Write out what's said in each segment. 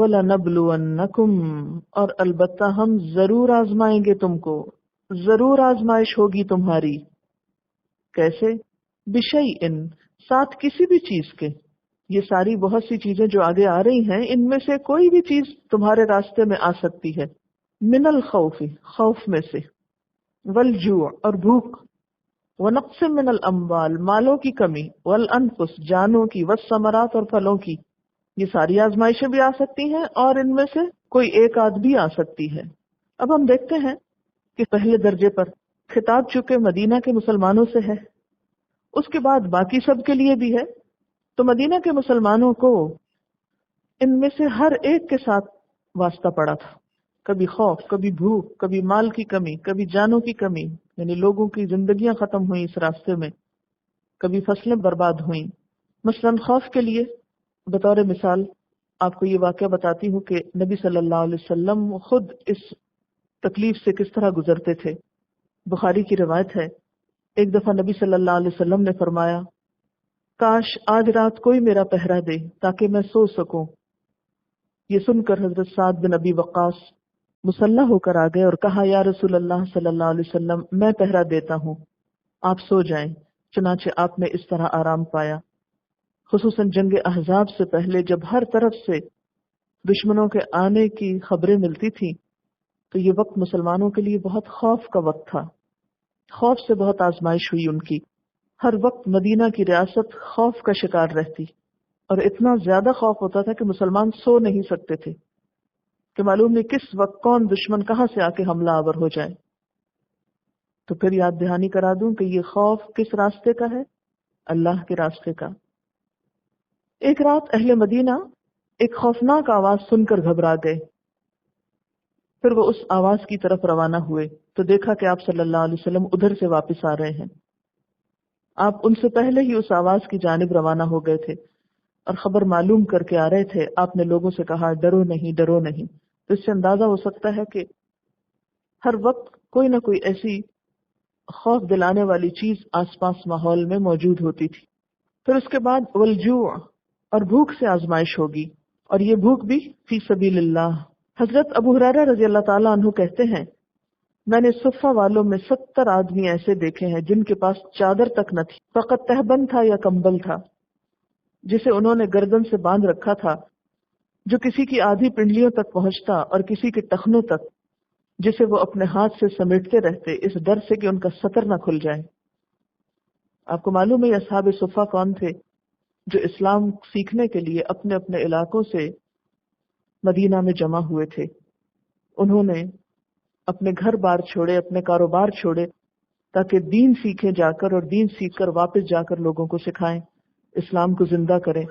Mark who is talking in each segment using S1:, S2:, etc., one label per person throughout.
S1: وَلَنَبْلُوَنَّكُمْ، اور البتہ ہم ضرور آزمائیں گے تم کو، ضرور آزمائش ہوگی تمہاری. کیسے؟ بِشَيْءٍ، ساتھ کسی بھی چیز کے. یہ ساری بہت سی چیزیں جو آگے آ رہی ہیں، ان میں سے کوئی بھی چیز تمہارے راستے میں آ سکتی ہے. من الخوف، خوف میں سے، والجوع، اور بھوک، ونقص من الاموال، مالوں کی کمی، والانفس، جانوں کی، والثمرات، اور پھلوں کی. یہ ساری آزمائشیں بھی آ سکتی ہیں اور ان میں سے کوئی ایک آدھ بھی آ سکتی ہے. اب ہم دیکھتے ہیں کہ پہلے درجے پر خطاب چونکہ مدینہ کے مسلمانوں سے ہے، اس کے بعد باقی سب کے لیے بھی ہے. تو مدینہ کے مسلمانوں کو ان میں سے ہر ایک کے ساتھ واسطہ پڑا تھا. کبھی خوف، کبھی بھوک، کبھی مال کی کمی، کبھی جانوں کی کمی، یعنی لوگوں کی زندگیاں ختم ہوئیں اس راستے میں، کبھی فصلیں برباد ہوئیں. مثلاً خوف کے لیے بطور مثال آپ کو یہ واقعہ بتاتی ہوں کہ نبی صلی اللہ علیہ وسلم خود اس تکلیف سے کس طرح گزرتے تھے. بخاری کی روایت ہے، ایک دفعہ نبی صلی اللہ علیہ وسلم نے فرمایا، کاش آج رات کوئی میرا پہرا دے تاکہ میں سو سکوں. یہ سن کر حضرت سعد بن ابی وقاص مسلح ہو کر آ گئے اور کہا، یا رسول اللہ صلی اللہ علیہ وسلم، میں پہرا دیتا ہوں، آپ سو جائیں. چنانچہ آپ نے اس طرح آرام پایا. خصوصاً جنگ احزاب سے پہلے جب ہر طرف سے دشمنوں کے آنے کی خبریں ملتی تھیں تو یہ وقت مسلمانوں کے لیے بہت خوف کا وقت تھا. خوف سے بہت آزمائش ہوئی ان کی. ہر وقت مدینہ کی ریاست خوف کا شکار رہتی اور اتنا زیادہ خوف ہوتا تھا کہ مسلمان سو نہیں سکتے تھے کہ معلوم نہیں کس وقت کون دشمن کہاں سے آ کے حملہ آور ہو جائے. تو پھر یاد دہانی کرا دوں کہ یہ خوف کس راستے کا ہے؟ اللہ کے راستے کا. ایک رات اہل مدینہ ایک خوفناک آواز سن کر گھبرا گئے. پھر وہ اس آواز کی طرف روانہ ہوئے تو دیکھا کہ آپ صلی اللہ علیہ وسلم ادھر سے واپس آ رہے ہیں. آپ ان سے پہلے ہی اس آواز کی جانب روانہ ہو گئے تھے اور خبر معلوم کر کے آ رہے تھے. آپ نے لوگوں سے کہا، ڈرو نہیں، ڈرو نہیں. تو اس سے اندازہ ہو سکتا ہے کہ ہر وقت کوئی نہ کوئی ایسی خوف دلانے والی چیز آس پاس ماحول میں موجود ہوتی تھی. پھر اس کے بعد والجوع، اور بھوک سے آزمائش ہوگی، اور یہ بھوک بھی فی سبیل اللہ. حضرت ابو ہریرہ رضی اللہ تعالیٰ عنہ کہتے ہیں، میں نے صفہ والوں میں 70 آدمی ایسے دیکھے ہیں جن کے پاس چادر تک نہ تھی، فقط تہبند تھا یا کمبل تھا جسے انہوں نے گردن سے باندھ رکھا تھا، جو کسی کی آدھی پنڈلیوں تک پہنچتا اور کسی کے ٹخنوں تک، جسے وہ اپنے ہاتھ سے سمیٹتے رہتے اس ڈر سے کہ ان کا سطر نہ کھل جائے. آپ کو معلوم ہے اصحاب صفہ کون تھے؟ جو اسلام سیکھنے کے لیے اپنے اپنے علاقوں سے مدینہ میں جمع ہوئے تھے. انہوں نے اپنے گھر بار چھوڑے، اپنے کاروبار چھوڑے تاکہ دین سیکھیں جا کر، اور دین سیکھ کر واپس جا کر لوگوں کو سکھائیں، اسلام کو زندہ کریں،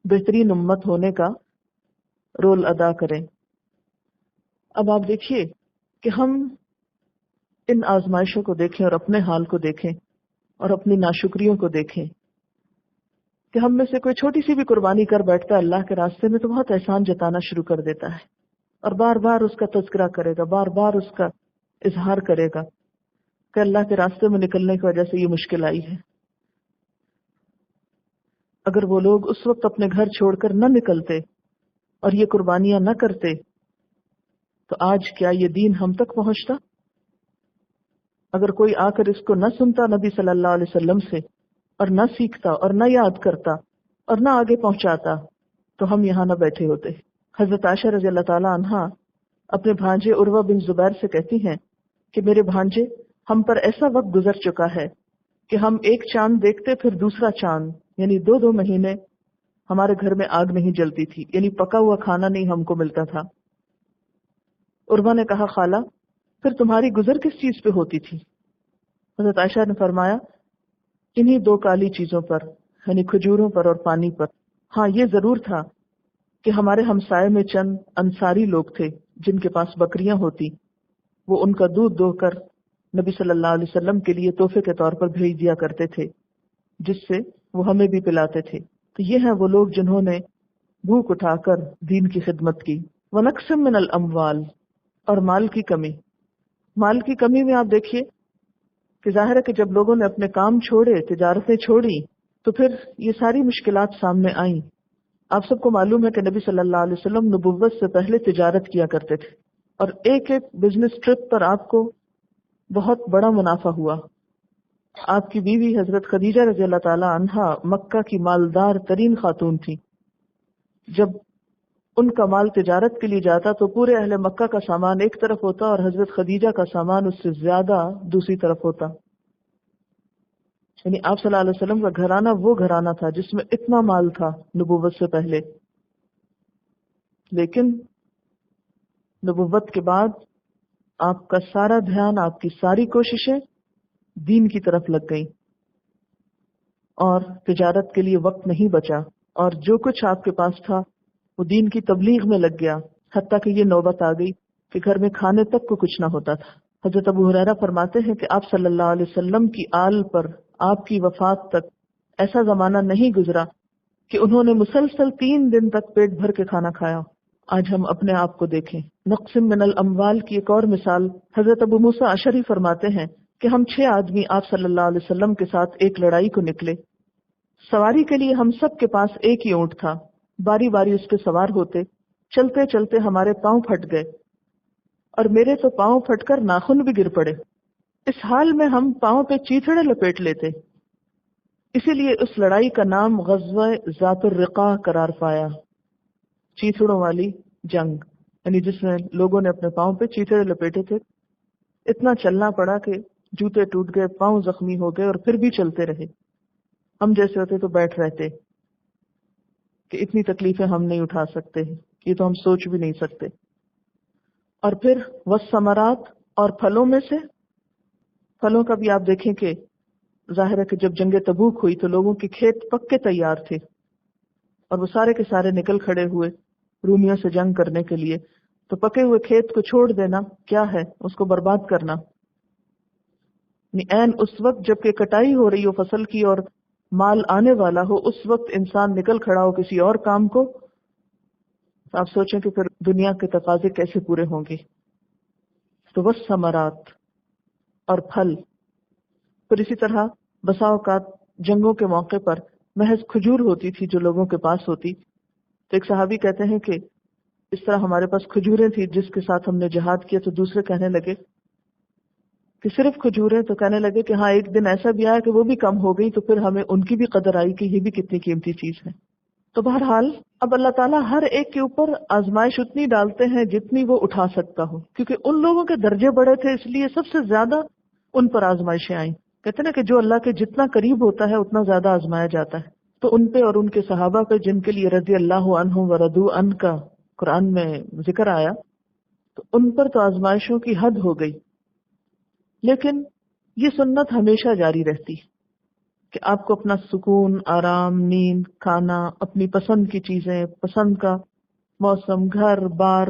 S1: بہترین امت ہونے کا رول ادا کریں. اب آپ دیکھیے کہ ہم ان آزمائشوں کو دیکھیں اور اپنے حال کو دیکھیں اور اپنی ناشکریوں کو دیکھیں کہ ہم میں سے کوئی چھوٹی سی بھی قربانی کر بیٹھتا ہے اللہ کے راستے میں تو بہت احسان جتانا شروع کر دیتا ہے اور بار بار اس کا تذکرہ کرے گا، بار بار اس کا اظہار کرے گا کہ اللہ کے راستے میں نکلنے کی وجہ سے یہ مشکل آئی ہے. اگر وہ لوگ اس وقت اپنے گھر چھوڑ کر نہ نکلتے اور یہ قربانیاں نہ کرتے تو آج کیا یہ دین ہم تک پہنچتا؟ اگر کوئی آ کر اس کو نہ سنتا نبی صلی اللہ علیہ وسلم سے اور نہ سیکھتا اور نہ یاد کرتا اور نہ آگے پہنچاتا تو ہم یہاں نہ بیٹھے ہوتے. حضرت عائشہ رضی اللہ تعالی عنہا اپنے بھانجے عروہ بن زبیر سے کہتی ہیں کہ میرے بھانجے، ہم پر ایسا وقت گزر چکا ہے کہ ہم ایک چاند دیکھتے پھر دوسرا چاند، یعنی 2 مہینے ہمارے گھر میں آگ نہیں جلتی تھی، یعنی پکا ہوا کھانا نہیں ہم کو ملتا تھا. عروہ نے کہا، خالہ پھر تمہاری گزر کس چیز پہ ہوتی تھی؟ حضرت عائشہ نے فرمایا، انہی 2 کالی چیزوں پر، یعنی کھجوروں پر اور پانی پر. ہاں یہ ضرور تھا کہ ہمارے ہمسائے میں چند انصاری لوگ تھے جن کے پاس بکریاں ہوتی، وہ ان کا دودھ دو کر نبی صلی اللہ علیہ وسلم کے لیے تحفے کے طور پر بھیج دیا کرتے تھے، جس سے وہ ہمیں بھی پلاتے تھے. تو یہ ہیں وہ لوگ جنہوں نے بھوک اٹھا کر دین کی خدمت کی. وَنَقْصٍ مِّنَ الْأَمْوَالِ، اور مال کی کمی. مال کی کمی میں آپ دیکھیے کہ ظاہر ہے کہ جب لوگوں نے اپنے کام چھوڑے، تجارتیں چھوڑی، تو پھر یہ ساری مشکلات سامنے آئیں. آپ سب کو معلوم ہے کہ نبی صلی اللہ علیہ وسلم نبوت سے پہلے تجارت کیا کرتے تھے، اور ایک ایک بزنس ٹرپ پر آپ کو بہت بڑا منافع ہوا۔ آپ کی بیوی حضرت خدیجہ رضی اللہ تعالی عنہا مکہ کی مالدار ترین خاتون تھی۔ جب ان کا مال تجارت کے لیے جاتا تو پورے اہل مکہ کا سامان ایک طرف ہوتا اور حضرت خدیجہ کا سامان اس سے زیادہ دوسری طرف ہوتا۔ یعنی آپ صلی اللہ علیہ وسلم کا گھرانہ وہ گھرانہ تھا جس میں اتنا مال تھا نبوت سے پہلے، لیکن نبوت کے بعد آپ کا سارا دھیان، آپ کی ساری کوششیں دین کی طرف لگ گئی اور تجارت کے لیے وقت نہیں بچا، اور جو کچھ آپ کے پاس تھا وہ دین کی تبلیغ میں لگ گیا، حتیٰ کہ یہ نوبت آ گئی کہ گھر میں کھانے تک کو کچھ نہ ہوتا تھا۔ حضرت ابو ہریرہ فرماتے ہیں کہ آپ صلی اللہ علیہ وسلم کی آل پر آپ کی وفات تک ایسا زمانہ نہیں گزرا کہ انہوں نے مسلسل 3 دن تک پیٹ بھر کے کھانا کھایا۔ آج ہم اپنے آپ کو دیکھیں۔ نقسم من الاموال کی ایک اور مثال حضرت ابو موسیٰ اشعری فرماتے ہیں کہ ہم 6 آدمی آپ صلی اللہ علیہ وسلم کے ساتھ ایک لڑائی کو نکلے۔ سواری کے لیے ہم سب کے پاس ایک ہی اونٹ تھا، باری باری اس پہ سوار ہوتے، چلتے چلتے ہمارے پاؤں پھٹ گئے، اور میرے تو پاؤں پھٹ کر ناخن بھی گر پڑے۔ اس حال میں ہم پاؤں پہ چیتھڑے لپیٹ لیتے، اسی لیے اس لڑائی کا نام غزوہ ذات الرقاع قرار پایا، چیتھڑوں والی جنگ، یعنی جس میں لوگوں نے اپنے پاؤں پہ چیتھڑے لپیٹے تھے۔ اتنا چلنا پڑا کہ جوتے ٹوٹ گئے، پاؤں زخمی ہو گئے، اور پھر بھی چلتے رہے۔ ہم جیسے ہوتے تو بیٹھ رہتے کہ اتنی تکلیفیں ہم نہیں اٹھا سکتے، یہ تو ہم سوچ بھی نہیں سکتے۔ اور پھر والثمرات، اور پھلوں میں سے، پھلوں کا بھی آپ دیکھیں کہ ظاہر ہے کہ جب جنگ تبوک ہوئی تو لوگوں کے کھیت پکے تیار تھے، اور وہ سارے کے سارے نکل کھڑے ہوئے رومیوں سے جنگ کرنے کے لیے۔ تو پکے ہوئے کھیت کو چھوڑ دینا کیا ہے؟ اس کو برباد کرنا۔ عین اس وقت جب کہ کٹائی ہو رہی ہو فصل کی اور مال آنے والا ہو، اس وقت انسان نکل کھڑا ہو کسی اور کام کو، تو آپ سوچیں کہ پھر دنیا کے تقاضے کیسے پورے ہوں گے۔ تو والثمرات، اور پھل۔ پھر اسی طرح بسا اوقات جنگوں کے موقع پر محض کھجور ہوتی تھی جو لوگوں کے پاس ہوتی، تو ایک صحابی کہتے ہیں کہ اس طرح ہمارے پاس کھجوریں تھی جس کے ساتھ ہم نے جہاد کیا، تو دوسرے کہنے لگے کہ صرف کھجوریں، تو کہنے لگے کہ ہاں ایک دن ایسا بھی آیا کہ وہ بھی کم ہو گئی، تو پھر ہمیں ان کی بھی قدر آئی کہ یہ بھی کتنی قیمتی چیز ہے۔ تو بہرحال اب اللہ تعالیٰ ہر ایک کے اوپر آزمائش اتنی ڈالتے ہیں جتنی وہ اٹھا سکتا ہو، کیونکہ ان لوگوں کے درجے بڑے تھے، اس لیے سب سے زیادہ ان پر آزمائشیں آئیں۔ کہتے ہیں نا کہ جو اللہ کے جتنا قریب ہوتا ہے اتنا زیادہ آزمایا جاتا ہے۔ تو ان پہ اور ان کے صحابہ پہ، جن کے لیے رضی اللہ عنہم ورضوا عنہ کا قرآن میں ذکر آیا، تو ان پر تو آزمائشوں کی حد ہو گئی۔ لیکن یہ سنت ہمیشہ جاری رہتی کہ آپ کو اپنا سکون، آرام، نیند، کھانا، اپنی پسند کی چیزیں، پسند کا موسم، گھر بار،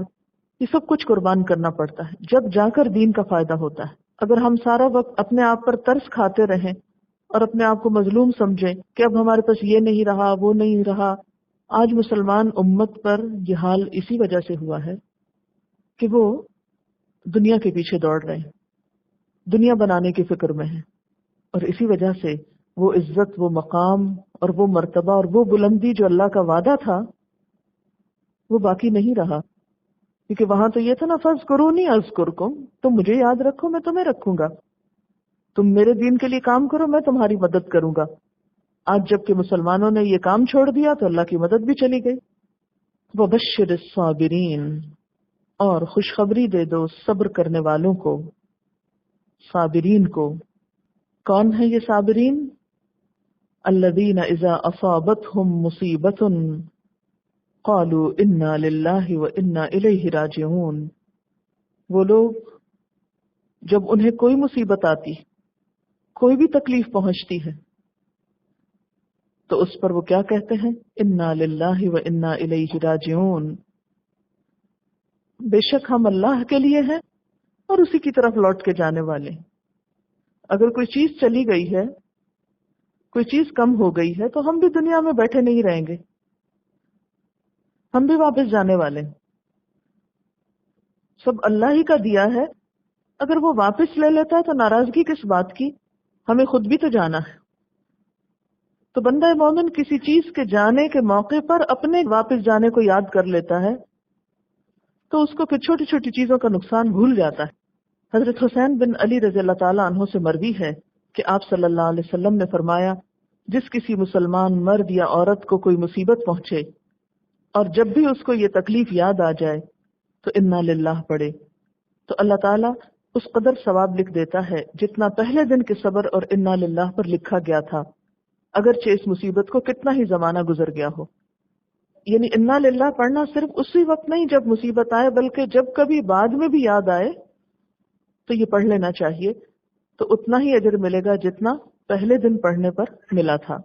S1: یہ سب کچھ قربان کرنا پڑتا ہے، جب جا کر دین کا فائدہ ہوتا ہے۔ اگر ہم سارا وقت اپنے آپ پر ترس کھاتے رہیں اور اپنے آپ کو مظلوم سمجھیں کہ اب ہمارے پاس یہ نہیں رہا، وہ نہیں رہا، آج مسلمان امت پر یہ حال اسی وجہ سے ہوا ہے کہ وہ دنیا کے پیچھے دوڑ رہے ہیں، دنیا بنانے کی فکر میں ہیں، اور اسی وجہ سے وہ عزت، وہ مقام اور وہ مرتبہ اور وہ بلندی جو اللہ کا وعدہ تھا وہ باقی نہیں رہا۔ کیونکہ وہاں تو یہ تھا نا، فاذکرونی اذکرکم، تم مجھے یاد رکھو میں تمہیں رکھوں گا، تم میرے دین کے لیے کام کرو میں تمہاری مدد کروں گا۔ آج جب کہ مسلمانوں نے یہ کام چھوڑ دیا تو اللہ کی مدد بھی چلی گئی۔ وبشر الصابرین، اور خوشخبری دے دو صبر کرنے والوں کو، صابرین کو۔ کون ہے یہ صابرین؟ الذین اذا اصابتهم مصیبۃ قالوا انا للہ وانا الیہ راجعون، وہ لوگ جب انہیں کوئی مصیبت آتی، کوئی بھی تکلیف پہنچتی ہے، تو اس پر وہ کیا کہتے ہیں؟ انا للہ وانا الیہ راجعون، بے شک ہم اللہ کے لیے ہیں اور اسی کی طرف لوٹ کے جانے والے۔ اگر کوئی چیز چلی گئی ہے، کوئی چیز کم ہو گئی ہے، تو ہم بھی دنیا میں بیٹھے نہیں رہیں گے، ہم بھی واپس جانے والے ہیں۔ سب اللہ ہی کا دیا ہے، اگر وہ واپس لے لیتا ہے تو ناراضگی کس بات کی؟ ہمیں خود بھی تو جانا ہے۔ تو بندہ مومن کسی چیز کے جانے کے موقع پر اپنے واپس جانے کو یاد کر لیتا ہے تو اس کو پھر چھوٹی چھوٹی چیزوں کا نقصان بھول جاتا ہے۔ حضرت حسین بن علی رضی اللہ تعالیٰ عنہ سے مروی ہے کہ آپ صلی اللہ علیہ وسلم نے فرمایا، جس کسی مسلمان مرد یا عورت کو کوئی مصیبت پہنچے اور جب بھی اس کو یہ تکلیف یاد آ جائے تو انا للہ پڑھے تو اللہ تعالیٰ اس قدر ثواب لکھ دیتا ہے جتنا پہلے دن کے صبر اور انا للہ پر لکھا گیا تھا، اگرچہ اس مصیبت کو کتنا ہی زمانہ گزر گیا ہو۔ یعنی انا للہ پڑھنا صرف اسی وقت نہیں جب مصیبت آئے، بلکہ جب کبھی بعد میں بھی یاد آئے تو یہ پڑھ لینا چاہیے، تو اتنا ہی اجر ملے گا جتنا پہلے دن پڑھنے پر ملا تھا۔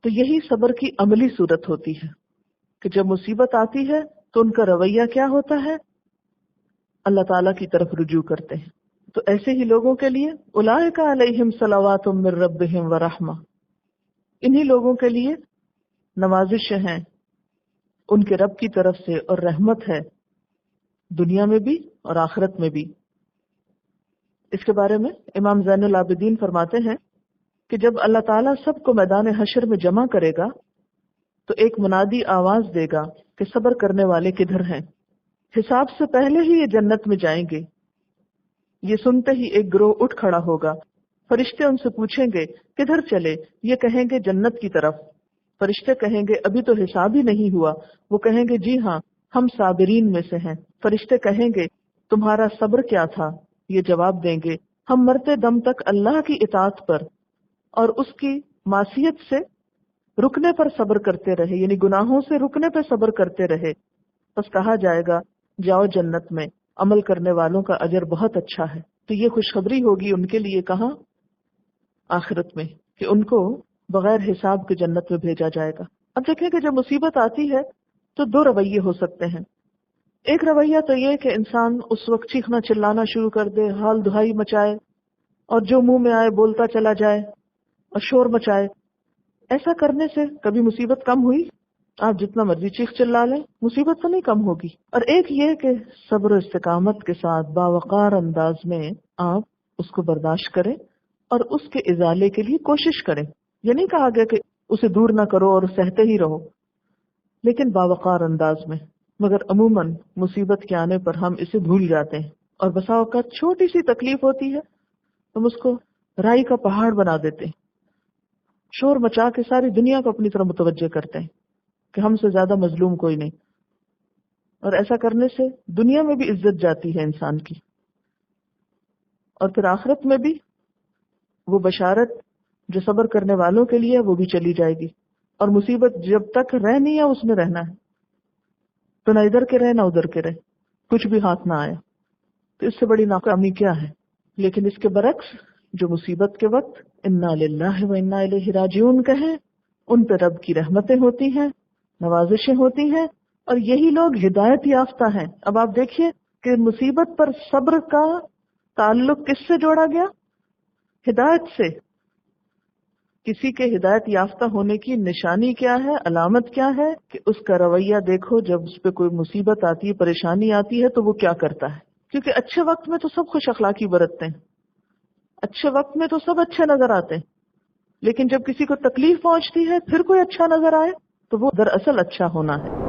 S1: تو یہی صبر کی عملی صورت ہوتی ہے کہ جب مصیبت آتی ہے تو ان کا رویہ کیا ہوتا ہے، اللہ تعالیٰ کی طرف رجوع کرتے ہیں۔ تو ایسے ہی لوگوں کے لیے اولئک علیہم صلوات من ربہم ورحمہ، انہی لوگوں کے لیے نوازشیں ہیں ان کے رب کی طرف سے اور رحمت ہے، دنیا میں بھی اور آخرت میں بھی۔ اس کے بارے میں امام زین العابدین فرماتے ہیں کہ جب اللہ تعالیٰ سب کو میدان حشر میں جمع کرے گا تو ایک منادی آواز دے گا کہ صبر کرنے والے کدھر ہیں، حساب سے پہلے ہی یہ جنت میں جائیں گے۔ یہ سنتے ہی ایک گروہ اٹھ کھڑا ہوگا، فرشتے ان سے پوچھیں گے کدھر چلے، یہ کہیں گے جنت کی طرف۔ فرشتے کہیں گے ابھی تو حساب ہی نہیں ہوا، وہ کہیں گے جی ہاں ہم صابرین میں سے ہیں۔ فرشتے کہیں گے تمہارا صبر کیا تھا، یہ جواب دیں گے ہم مرتے دم تک اللہ کی اطاعت پر اور اس کی معصیت سے رکنے پر صبر کرتے رہے، یعنی گناہوں سے رکنے پہ صبر کرتے رہے۔ بس کہا جائے گا جاؤ جنت میں، عمل کرنے والوں کا اجر بہت اچھا ہے۔ تو یہ خوشخبری ہوگی ان کے لیے کہاں، آخرت میں، کہ ان کو بغیر حساب کے جنت میں بھیجا جائے گا۔ اب دیکھیں کہ جب مصیبت آتی ہے تو دو رویے ہو سکتے ہیں۔ ایک رویہ تو یہ کہ انسان اس وقت چیخنا چلانا شروع کر دے، حال دہائی مچائے اور جو منہ میں آئے بولتا چلا جائے اور شور مچائے۔ ایسا کرنے سے کبھی مصیبت کم ہوئی؟ آپ جتنا مرضی چیخ چلا لیں مصیبت تو نہیں کم ہوگی۔ اور ایک یہ کہ صبر و استقامت کے ساتھ باوقار انداز میں آپ اس کو برداشت کریں اور اس کے ازالے کے لیے کوشش کریں۔ یہ نہیں کہا گیا کہ اسے دور نہ کرو اور سہتے ہی رہو، لیکن باوقار انداز میں۔ مگر عموماً مصیبت کے آنے پر ہم اسے بھول جاتے ہیں اور بسا اوقات چھوٹی سی تکلیف ہوتی ہے ہم اس کو رائی کا پہاڑ بنا دیتے ہیں، شور مچا کے ساری دنیا کو اپنی طرف متوجہ کرتے ہیں کہ ہم سے زیادہ مظلوم کوئی نہیں، اور ایسا کرنے سے دنیا میں بھی عزت جاتی ہے انسان کی، اور پھر آخرت میں بھی وہ بشارت جو صبر کرنے والوں کے لیے وہ بھی چلی جائے گی۔ اور مصیبت جب تک رہنی ہے اس میں رہنا ہے، تو نہ ادھر کے رہے نہ ادھر کے رہے، کچھ بھی ہاتھ نہ آیا، تو اس سے بڑی ناکامی کیا ہے۔ لیکن اس کے برعکس جو مصیبت کے وقت انا للہ و انا الیہ راجعون کہیں، ان پہ رب کی رحمتیں ہوتی ہیں، نوازشیں ہوتی ہیں، اور یہی لوگ ہدایت یافتہ ہیں۔ اب آپ دیکھیے کہ مصیبت پر صبر کا تعلق کس سے جوڑا گیا؟ ہدایت سے۔ کسی کے ہدایت یافتہ ہونے کی نشانی کیا ہے، علامت کیا ہے؟ کہ اس کا رویہ دیکھو، جب اس پہ کوئی مصیبت آتی ہے، پریشانی آتی ہے تو وہ کیا کرتا ہے۔ کیونکہ اچھے وقت میں تو سب خوش اخلاقی برتتے ہیں، اچھے وقت میں تو سب اچھے نظر آتے ہیں، لیکن جب کسی کو تکلیف پہنچتی ہے پھر کوئی اچھا نظر آئے تو وہ دراصل اچھا ہونا ہے۔